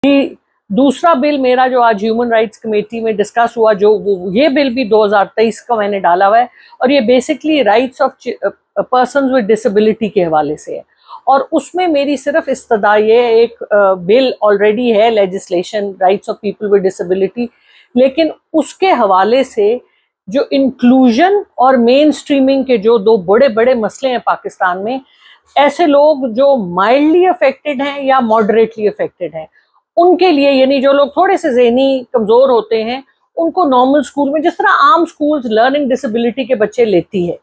दूसरा बिल मेरा जो आज ह्यूमन राइट्स कमेटी में डिस्कस हुआ, ये बिल भी 2023 का मैंने डाला हुआ है, और ये basically rights of persons with disability के हवाले से है। और उसमें मेरी सिर्फ इस्तदा ये एक बिल ऑलरेडी है, legislation rights of people with disability, लेकिन उसके हवाले से जो इंक्लूजन और मेन स्ट्रीमिंग के जो दो बड़े बड़े मसले हैं पाकिस्तान में, ऐसे लोग जो माइल्डली अफेक्टेड हैं या मॉडरेटली अफेक्टेड हैं, उनके लिए, यानी जो लोग थोड़े से ज़हनी कमज़ोर होते हैं, उनको नॉर्मल स्कूल में, जिस तरह आम स्कूल्स लर्निंग डिसेबिलिटी के बच्चे लेती है,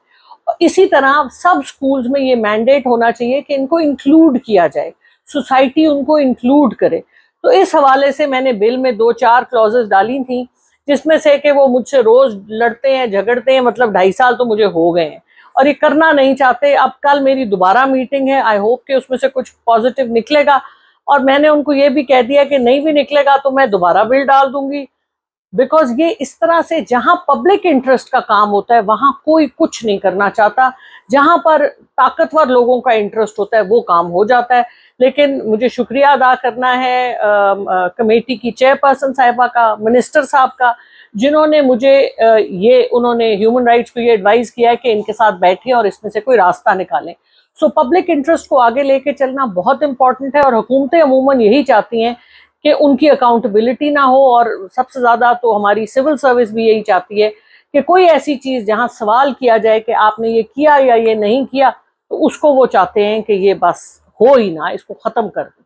इसी तरह सब स्कूल्स में ये मैंडेट होना चाहिए कि इनको इंक्लूड किया जाए, सोसाइटी उनको इंक्लूड करे। तो इस हवाले से मैंने बिल में 2-4 क्लॉजेस डाली थी, जिसमें से कि वो मुझसे रोज़ लड़ते हैं, झगड़ते हैं, मतलब 2.5 साल तो मुझे हो गए हैं, और ये करना नहीं चाहते। अब कल मेरी दोबारा मीटिंग है, आई होप कि उसमें से कुछ पॉजिटिव निकलेगा, और मैंने उनको ये भी कह दिया कि नहीं भी निकलेगा तो मैं दोबारा बिल डाल दूंगी, बिकॉज ये इस तरह से जहां पब्लिक इंटरेस्ट का काम होता है वहां कोई कुछ नहीं करना चाहता, जहां पर ताकतवर लोगों का इंटरेस्ट होता है वो काम हो जाता है। लेकिन मुझे शुक्रिया अदा करना है कमेटी की चेयरपर्सन साहिबा का, मिनिस्टर साहब का, जिन्होंने मुझे उन्होंने ह्यूमन राइट्स को ये एडवाइस किया है कि इनके साथ बैठें और इसमें से कोई रास्ता निकालें। सो पब्लिक इंटरेस्ट को आगे लेके चलना बहुत इंपॉर्टेंट है, और हुकूमतें अमूमन यही चाहती हैं कि उनकी अकाउंटेबिलिटी ना हो, और सबसे ज़्यादा तो हमारी सिविल सर्विस भी यही चाहती है कि कोई ऐसी चीज़ जहां सवाल किया जाए कि आपने ये किया या ये नहीं किया, तो उसको वो चाहते हैं कि ये बस हो ही ना, इसको ख़त्म कर दें।